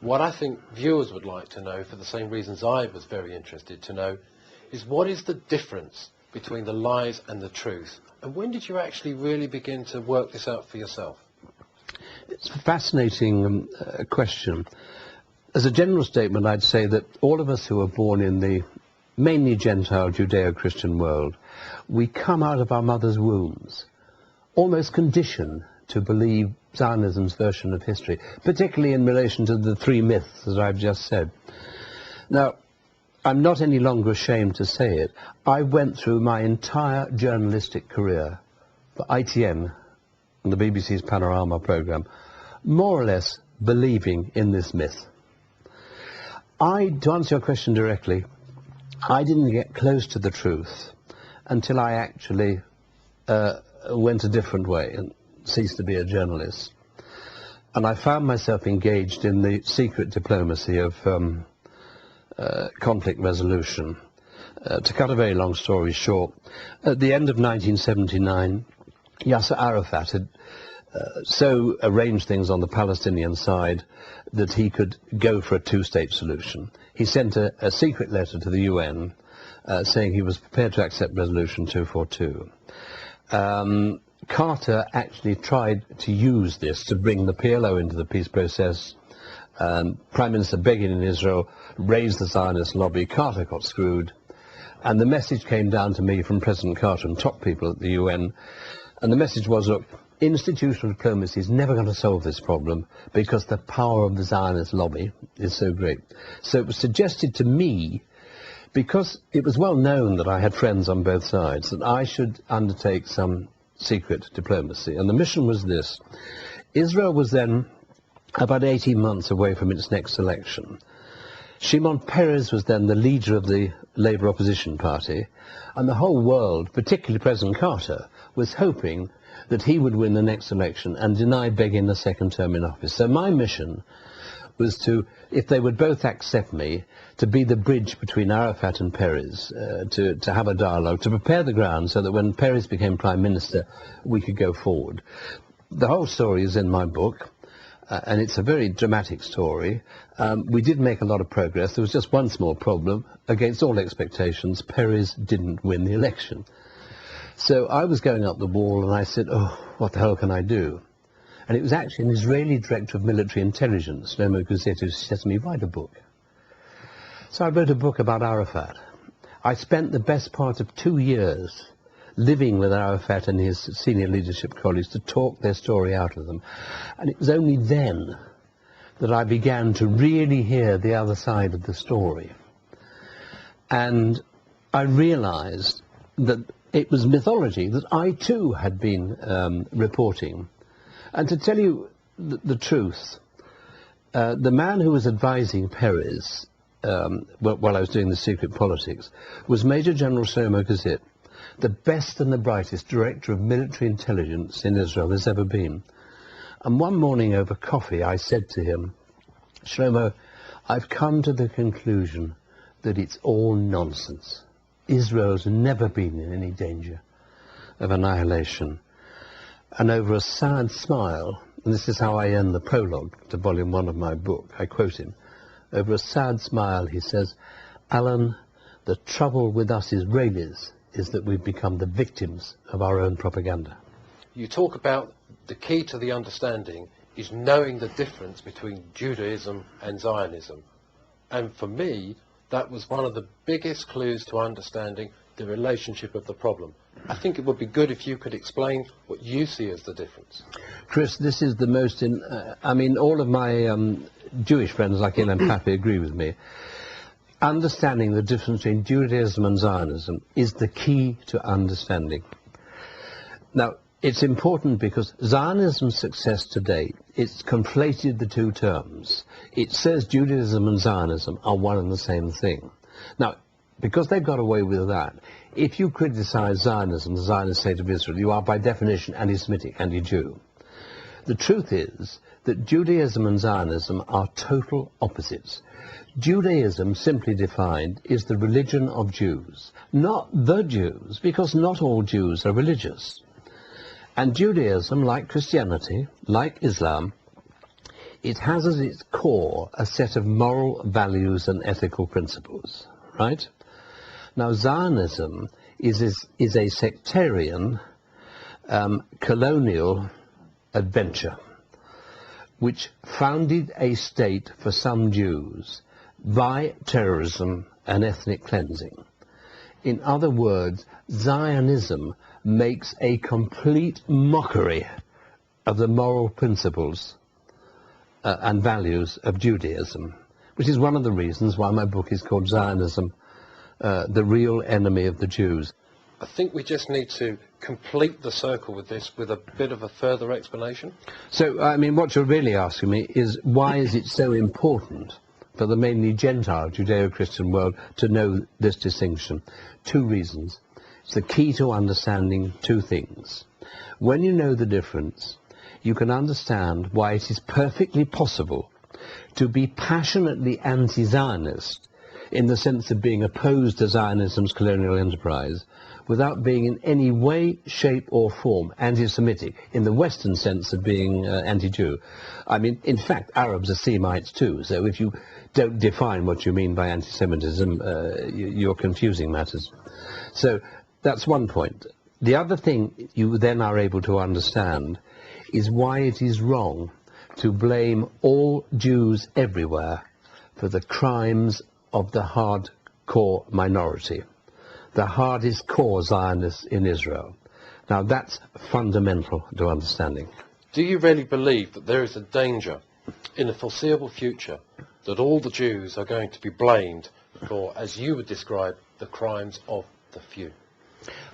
What I think viewers would like to know, for the same reasons I was very interested to know, is what is the difference between the lies and the truth? And when did you actually really begin to work this out for yourself? It's a fascinating question. As a general statement, I'd say that all of us who are born in the mainly Gentile Judeo-Christian world, we come out of our mother's wombs almost conditioned to believe Zionism's version of history, particularly in relation to the three myths, as I've just said. Now, I'm not any longer ashamed to say it. I went through my entire journalistic career for ITN and the BBC's Panorama programme, more or less believing in this myth. To answer your question directly, I didn't get close to the truth until I actually went a different way and ceased to be a journalist. And I found myself engaged in the secret diplomacy of conflict resolution. To cut a very long story short, at the end of 1979, Yasser Arafat had so arranged things on the Palestinian side that he could go for a two-state solution. He sent a secret letter to the UN saying he was prepared to accept Resolution 242. Carter actually tried to use this to bring the PLO into the peace process. Prime Minister Begin in Israel raised the Zionist lobby. Carter got screwed. And the message came down to me from President Carter and top people at the UN. And the message was, look, institutional diplomacy is never going to solve this problem because the power of the Zionist lobby is so great. So it was suggested to me, because it was well known that I had friends on both sides, that I should undertake some secret diplomacy. And the mission was this. Israel was then about 18 months away from its next election. Shimon Peres was then the leader of the Labour opposition party, and the whole world, particularly President Carter, was hoping that he would win the next election and deny Begin a second term in office. So my mission was to, if they would both accept me, to be the bridge between Arafat and Peres, to have a dialogue, to prepare the ground so that when Peres became Prime Minister, we could go forward. The whole story is in my book, and it's a very dramatic story. We did make a lot of progress. There was just one small problem. Against all expectations, Peres didn't win the election. So I was going up the wall and I said, oh, what the hell can I do? And it was actually an Israeli director of military intelligence, Shlomo Guzet, who said to me, write a book. So I wrote a book about Arafat. I spent the best part of 2 years living with Arafat and his senior leadership colleagues to talk their story out of them. And it was only then that I began to really hear the other side of the story. And I realized that it was mythology that I too had been reporting. And to tell you the truth, the man who was advising Peres while I was doing the secret politics was Major General Shlomo Guzet, the best and the brightest director of military intelligence in Israel there's ever been. And one morning over coffee I said to him, Shlomo, I've come to the conclusion that it's all nonsense. Israel's never been in any danger of annihilation. And over a sad smile, and this is how I end the prologue to volume 1 of my book, I quote him, over a sad smile he says, Alan, the trouble with us Israelis is that we've become the victims of our own propaganda. You talk about the key to the understanding is knowing the difference between Judaism and Zionism. And for me, that was one of the biggest clues to understanding the relationship of the problem. I think it would be good if you could explain what you see as the difference. Chris, this is the most, I mean, all of my Jewish friends like Ilan Pappy agree with me. Understanding the difference between Judaism and Zionism is the key to understanding. Now, it's important because Zionism's success to date, it's conflated the two terms. It says Judaism and Zionism are one and the same thing. Now, because they've got away with that, if you criticize Zionism, the Zionist state of Israel, you are by definition anti-Semitic, anti-Jew. The truth is that Judaism and Zionism are total opposites. Judaism, simply defined, is the religion of Jews, not the Jews, because not all Jews are religious. And Judaism, like Christianity, like Islam, it has as its core a set of moral values and ethical principles, right? Now, Zionism is a sectarian, colonial adventure which founded a state for some Jews by terrorism and ethnic cleansing. In other words, Zionism makes a complete mockery of the moral principles and values of Judaism, which is one of the reasons why my book is called Zionism, the Real Enemy of the Jews. I think we just need to complete the circle with this with a bit of a further explanation. So, I mean, what you're really asking me is, why is it so important for the mainly Gentile Judeo-Christian world to know this distinction? Two reasons. It's the key to understanding two things. When you know the difference, you can understand why it is perfectly possible to be passionately anti-Zionist, in the sense of being opposed to Zionism's colonial enterprise, without being in any way, shape or form anti-Semitic, in the Western sense of being anti-Jew. I mean, in fact, Arabs are Semites too, so if you don't define what you mean by anti-Semitism, you're confusing matters. So that's one point. The other thing you then are able to understand is why it is wrong to blame all Jews everywhere for the crimes of the hardcore minority, the hardest core Zionists in Israel. Now, that's fundamental to understanding. Do you really believe that there is a danger in the foreseeable future that all the Jews are going to be blamed for, as you would describe, the crimes of the few?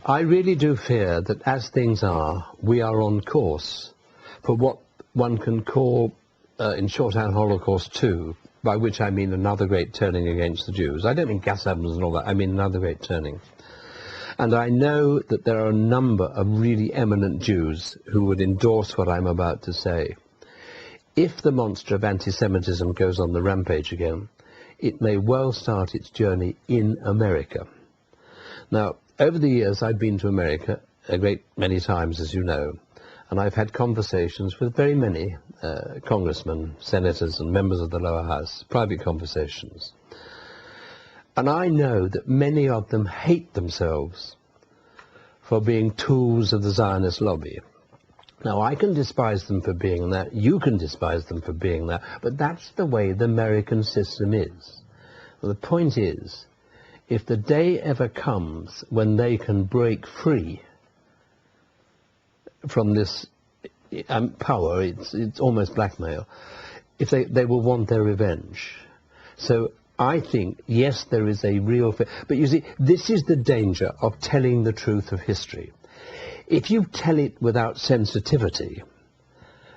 I really do fear that as things are, we are on course for what one can call, in shorthand, Holocaust 2, by which I mean another great turning against the Jews. I don't mean gas ovens and all that, I mean another great turning. And I know that there are a number of really eminent Jews who would endorse what I'm about to say. If the monster of anti-Semitism goes on the rampage again, it may well start its journey in America. Now, over the years I've been to America a great many times, as you know, and I've had conversations with very many congressmen, senators and members of the lower house, private conversations. And I know that many of them hate themselves for being tools of the Zionist lobby. Now, I can despise them for being that, you can despise them for being that, but that's the way the American system is. Well, the point is, if the day ever comes when they can break free from this power, it's almost blackmail, if they will want their revenge. So I think, yes, there is a real fear. But you see, this is the danger of telling the truth of history. If you tell it without sensitivity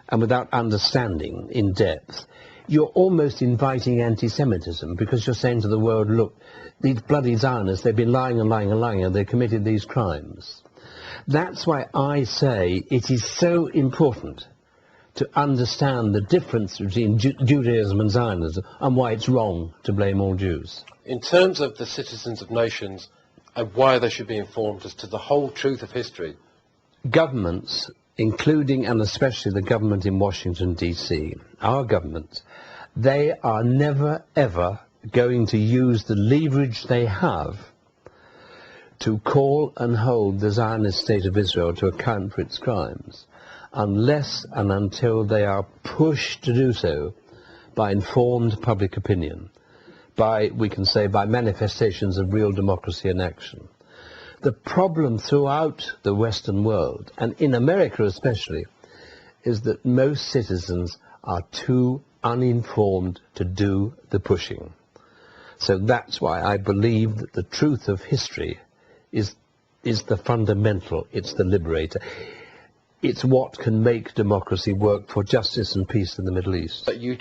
and without understanding in depth, you're almost inviting anti-Semitism, because you're saying to the world, look, these bloody Zionists, they've been lying and lying and lying, and they committed these crimes. That's why I say it is so important to understand the difference between Judaism and Zionism, and why it's wrong to blame all Jews. In terms of the citizens of nations and why they should be informed as to the whole truth of history, governments, including and especially the government in Washington, D.C., our government, they are never, ever going to use the leverage they have to call and hold the Zionist state of Israel to account for its crimes, unless and until they are pushed to do so by informed public opinion, by, we can say, by manifestations of real democracy in action. The problem throughout the Western world, and in America especially, is that most citizens are too uninformed to do the pushing. So that's why I believe that the truth of history is the fundamental, it's the liberator. It's what can make democracy work for justice and peace in the Middle East. But you